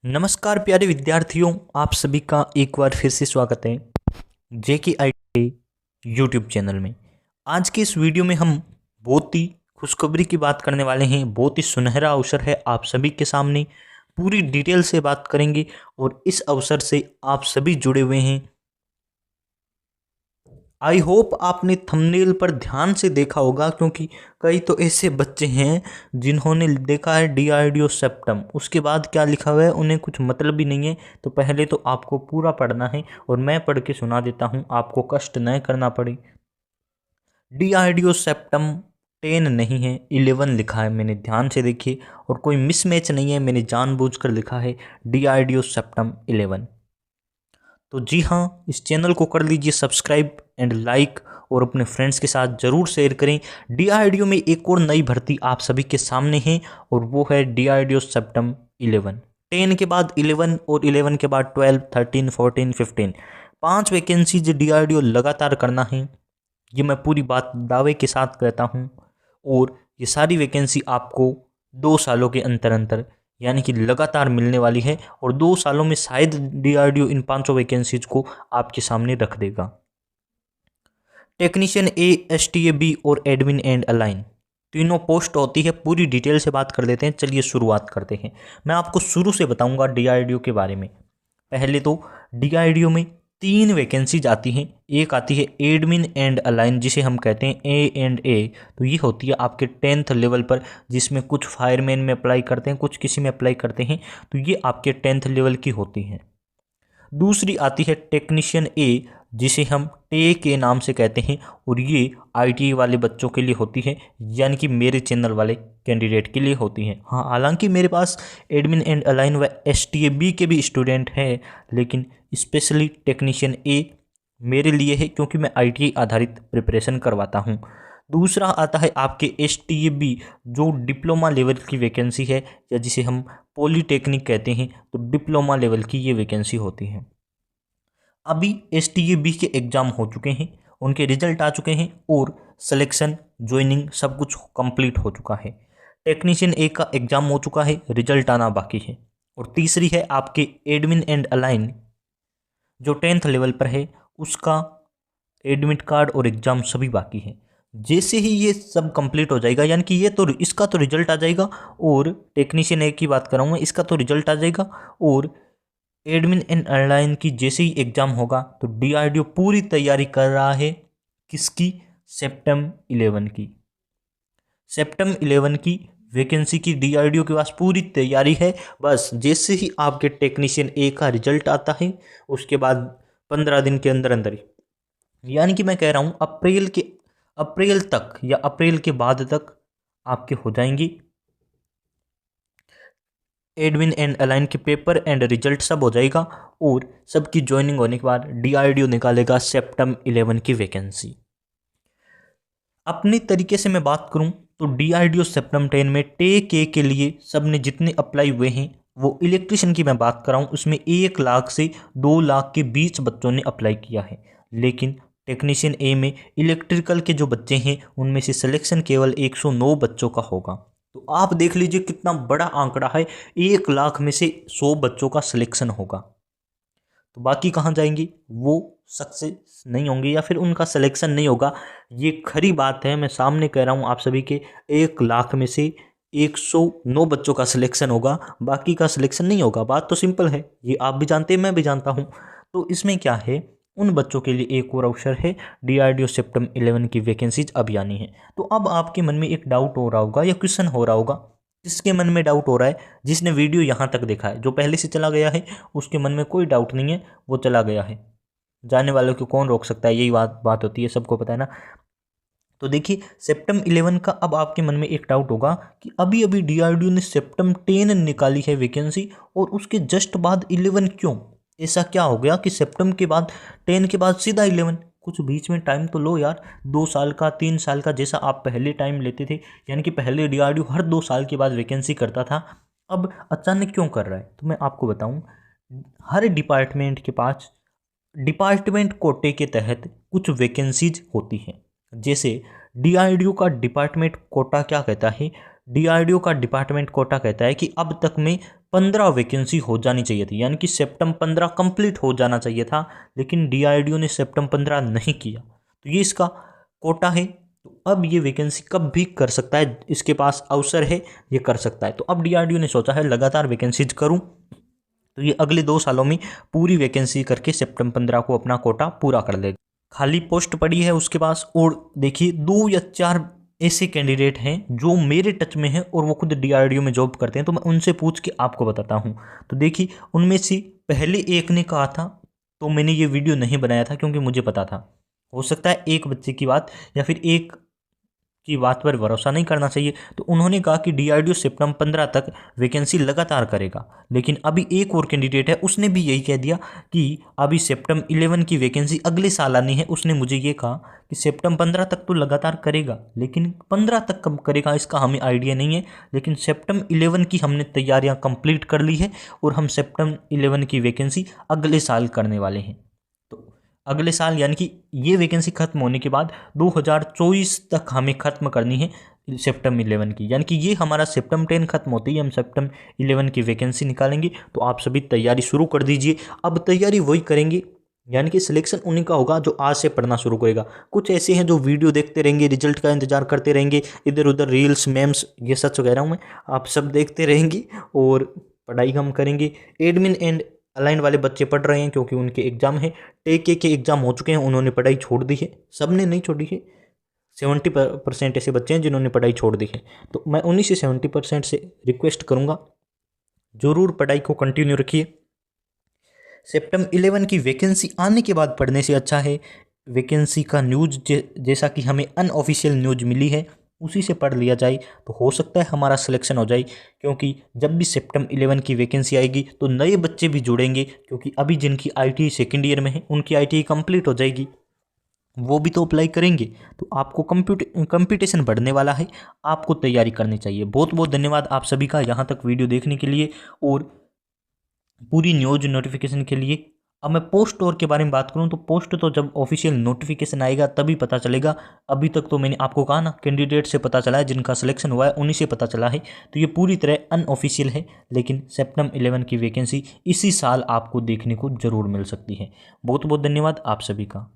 नमस्कार प्यारे विद्यार्थियों, आप सभी का एक बार फिर से स्वागत है जेके आई यूट्यूब चैनल में। आज के इस वीडियो में हम बहुत ही खुशखबरी की बात करने वाले हैं। बहुत ही सुनहरा अवसर है आप सभी के सामने, पूरी डिटेल से बात करेंगे और इस अवसर से आप सभी जुड़े हुए हैं। आई होप आपने थंबनेल पर ध्यान से देखा होगा, क्योंकि कई तो ऐसे बच्चे हैं जिन्होंने देखा है डीआरडीओ सेप्टम, उसके बाद क्या लिखा हुआ है उन्हें कुछ मतलब ही नहीं है। तो पहले तो आपको पूरा पढ़ना है और मैं पढ़ के सुना देता हूँ, आपको कष्ट न करना पड़े। डीआरडीओ सेप्टम 10 नहीं है, 11 लिखा है, मैंने ध्यान से देखिए, और कोई मिसमैच नहीं है, मैंने जानबूझकर लिखा है डीआरडीओ सेप्टम 11। तो जी हाँ, इस चैनल को कर लीजिए सब्सक्राइब एंड लाइक और अपने फ्रेंड्स के साथ ज़रूर शेयर करें। डीआरडीओ में एक और नई भर्ती आप सभी के सामने है और वो है डीआरडीओ सेप्टम 11। 10 के बाद 11 और 11 के बाद 12, 13, 14, 15, 5 वैकेंसीज डीआरडीओ लगातार करना है, ये मैं पूरी बात दावे के साथ कहता हूँ। और ये सारी वैकेंसी आपको 2 सालों के अंतर अंतर यानी कि लगातार मिलने वाली है, और 2 सालों में शायद डीआरडीओ इन 500 वैकेंसीज को आपके सामने रख देगा। टेक्नीशियन ए, एसटीए बी और एडमिन एंड अलाइन, तीनों पोस्ट होती है। पूरी डिटेल से बात कर लेते हैं, चलिए शुरुआत करते हैं। मैं आपको शुरू से बताऊंगा डीआरडीओ के बारे में। पहले तो डीआरडीओ में 3 वैकेंसीज आती हैं। एक आती है एडमिन एंड अलाइन, जिसे हम कहते हैं A&A। तो ये होती है आपके 10th लेवल पर, जिसमें कुछ फायरमैन में अप्लाई करते हैं, कुछ किसी में अप्लाई करते हैं। तो ये आपके 10th लेवल की होती है। दूसरी आती है टेक्नीशियन ए, जिसे हम टे के नाम से कहते हैं, और ये आईटीआई वाले बच्चों के लिए होती है, यानी कि मेरे चैनल वाले कैंडिडेट के लिए होती है। हाँ, हालांकि मेरे पास एडमिन एंड अलाइन व एसटीएबी के भी स्टूडेंट हैं, लेकिन स्पेशली टेक्नीशियन ए मेरे लिए है, क्योंकि मैं आईटीआई आधारित प्रिपरेशन करवाता हूँ। दूसरा आता है आपके एसटीएबी, जो डिप्लोमा लेवल की वैकेंसी है, या जिसे हम पॉलीटेक्निक कहते हैं। तो डिप्लोमा लेवल की ये वैकेंसी होती है। अभी एसटीएबी के एग्ज़ाम हो चुके हैं, उनके रिजल्ट आ चुके हैं, और सिलेक्शन, ज्वाइनिंग सब कुछ कंप्लीट हो चुका है। टेक्नीशियन ए का एग्ज़ाम हो चुका है, रिजल्ट आना बाकी है। और तीसरी है आपके एडमिन एंड अलाइन, जो 10th लेवल पर है, उसका एडमिट कार्ड और एग्ज़ाम सभी बाकी है। जैसे ही ये सब कंप्लीट हो जाएगा, यानी कि ये तो इसका तो रिजल्ट आ जाएगा, और टेक्नीशियन ए की बात कर रहा हूँ मैं, इसका तो रिजल्ट आ जाएगा, और एडमिन एंड अलाइन की जैसे ही एग्ज़ाम होगा, तो डीआरडीओ पूरी तैयारी कर रहा है। किसकी? सेप्टम 11 की। सेप्टम 11 की वैकेंसी की डीआरडीओ के पास पूरी तैयारी है। बस जैसे ही आपके टेक्नीशियन ए का रिजल्ट आता है, उसके बाद 15 दिन के अंदर अंदर ही, यानी कि मैं कह रहा हूँ अप्रैल तक या अप्रैल के बाद तक आपके हो जाएंगी एडमिन एंड अलाइन के पेपर एंड रिजल्ट सब हो जाएगा, और सबकी ज्वाइनिंग होने के बाद डीआरडीओ निकालेगा सेप्टम 11 की वैकेंसी। अपनी तरीके से मैं बात करूं तो डीआरडीओ सेप्टम 10 में टे के लिए सब ने जितने अप्लाई हुए हैं, वो इलेक्ट्रिशियन की मैं बात कर रहा हूँ, उसमें 1 लाख से 2 लाख के बीच बच्चों ने अप्लाई किया है। लेकिन टेक्नीशियन ए में इलेक्ट्रिकल के जो बच्चे हैं, उनमें से सिलेक्शन केवल 109 बच्चों का होगा। तो आप देख लीजिए कितना बड़ा आंकड़ा है, 1 लाख में से 100 बच्चों का सिलेक्शन होगा। तो बाकी कहाँ जाएंगे? वो सक्सेस नहीं होंगे, या फिर उनका सिलेक्शन नहीं होगा। ये खरी बात है, मैं सामने कह रहा हूँ आप सभी के, 1 लाख में से 109 बच्चों का सिलेक्शन होगा, बाकी का सिलेक्शन नहीं होगा। बात तो सिंपल है, ये आप भी जानते हैं, मैं भी जानता हूँ। तो इसमें क्या है, उन बच्चों के लिए एक और अवसर है, डीआरडीओ सेप्टम 11 की वैकेंसीज अब आनी है। तो अब आपके मन में एक डाउट हो रहा होगा या क्वेश्चन हो रहा होगा, किसके मन में डाउट हो रहा है? जिसने वीडियो यहाँ तक देखा है। जो पहले से चला गया है उसके मन में कोई डाउट नहीं है, वो चला गया है। जाने वालों को कौन रोक सकता है, यही बात होती है, सबको पता है ना। तो देखिए, सेप्टम 11 का अब आपके मन में एक डाउट होगा कि अभी अभी डीआरडीओ ने सेप्टम 10 निकाली है वैकेंसी, और उसके जस्ट बाद 11 क्यों? ऐसा क्या हो गया कि सेप्टम के बाद 10 के बाद सीधा 11? कुछ बीच में टाइम तो लो यार, 2 साल का 3 साल का, जैसा आप पहले टाइम लेते थे। यानी कि पहले डीआरडीओ हर 2 साल के बाद वैकेंसी करता था, अब अचानक क्यों कर रहा है? तो मैं आपको बताऊं, हर डिपार्टमेंट के पास डिपार्टमेंट कोटे के तहत कुछ वैकेंसीज होती हैं। जैसे डीआरडीओ का डिपार्टमेंट कोटा क्या कहता है? डीआरडीओ का डिपार्टमेंट कोटा कहता है कि अब तक में 15 वैकेंसी हो जानी चाहिए थी, यानी कि सितंबर 15 कंप्लीट हो जाना चाहिए था, लेकिन डीआरडीओ ने सितंबर 15 नहीं किया। तो ये इसका कोटा है। तो अब ये वैकेंसी कब भी कर सकता है, इसके पास अवसर है, ये कर सकता है। तो अब डीआरडीओ ने सोचा है लगातार वैकेंसीज करूं, तो ये अगले 2 सालों में पूरी वैकेंसी करके सितंबर 15 को अपना कोटा पूरा कर लेगा। खाली पोस्ट पड़ी है उसके पास, और देखिए 2 या 4 ऐसे कैंडिडेट हैं जो मेरे टच में हैं और वो खुद डीआरडीओ में जॉब करते हैं, तो मैं उनसे पूछ के आपको बताता हूँ। तो देखिए उनमें से पहले एक ने कहा था, तो मैंने ये वीडियो नहीं बनाया था क्योंकि मुझे पता था हो सकता है एक बच्चे की बात या फिर एक की बात पर भरोसा नहीं करना चाहिए। तो उन्होंने कहा कि डीआरडीओ सितंबर 15 तक वैकेंसी लगातार करेगा। लेकिन अभी एक और कैंडिडेट है, उसने भी यही कह दिया कि अभी सितंबर 11 की वैकेंसी अगले साल आनी है। उसने मुझे ये कहा कि सितंबर 15 तक तो लगातार करेगा, लेकिन 15 तक कब करेगा इसका हमें आइडिया नहीं है। लेकिन सितंबर 11 की हमने तैयारियां कंप्लीट कर ली है और हम सितंबर 11 की वैकेंसी अगले साल करने वाले हैं। अगले साल यानी कि ये वैकेंसी खत्म होने के बाद 2024 तक हमें खत्म करनी है सितंबर 11 की, यानी कि ये हमारा सितंबर 10 खत्म होती है, हम सितंबर 11 की वैकेंसी निकालेंगे। तो आप सभी तैयारी शुरू कर दीजिए। अब तैयारी वही करेंगे, यानी कि सिलेक्शन उन्हीं का होगा जो आज से पढ़ना शुरू करेगा। कुछ ऐसे हैं जो वीडियो देखते रहेंगे, रिजल्ट का इंतजार करते रहेंगे, इधर उधर रील्स मेम्स, ये सच कह रहा हूँ मैं, आप सब देखते रहेंगे और पढ़ाई हम करेंगे। एडमिन एंड अलाइन वाले बच्चे पढ़ रहे हैं क्योंकि उनके एग्जाम है। टेके के एग्जाम हो चुके हैं, उन्होंने पढ़ाई छोड़ दी है। सबने नहीं छोड़ी है, 70% ऐसे बच्चे हैं जिन्होंने पढ़ाई छोड़ दी है। तो मैं उन्हीं से 70% से रिक्वेस्ट करूंगा, जरूर पढ़ाई को कंटिन्यू रखिए। सितंबर 11 की वैकेंसी आने के बाद पढ़ने से अच्छा है वैकेंसी का न्यूज़ जैसा कि हमें अनऑफिशियल न्यूज़ मिली है उसी से पढ़ लिया जाए, तो हो सकता है हमारा सिलेक्शन हो जाए। क्योंकि जब भी सितंबर 11 की वैकेंसी आएगी तो नए बच्चे भी जुड़ेंगे, क्योंकि अभी जिनकी आईटीआई सेकेंड ईयर में है उनकी आईटीआई कंप्लीट हो जाएगी, वो भी तो अप्लाई करेंगे। तो आपको कंपटीशन बढ़ने वाला है, आपको तैयारी करनी चाहिए। बहुत बहुत धन्यवाद आप सभी का यहाँ तक वीडियो देखने के लिए और पूरी न्यूज़ नोटिफिकेशन के लिए। अब मैं पोस्ट और के बारे में बात करूं तो पोस्ट तो जब ऑफिशियल नोटिफिकेशन आएगा तभी पता चलेगा। अभी तक तो मैंने आपको कहा ना, कैंडिडेट से पता चला है, जिनका सिलेक्शन हुआ है उन्हीं से पता चला है। तो ये पूरी तरह अनऑफिशियल है, लेकिन सितंबर 11 की वैकेंसी इसी साल आपको देखने को जरूर मिल सकती है। बहुत बहुत धन्यवाद आप सभी का।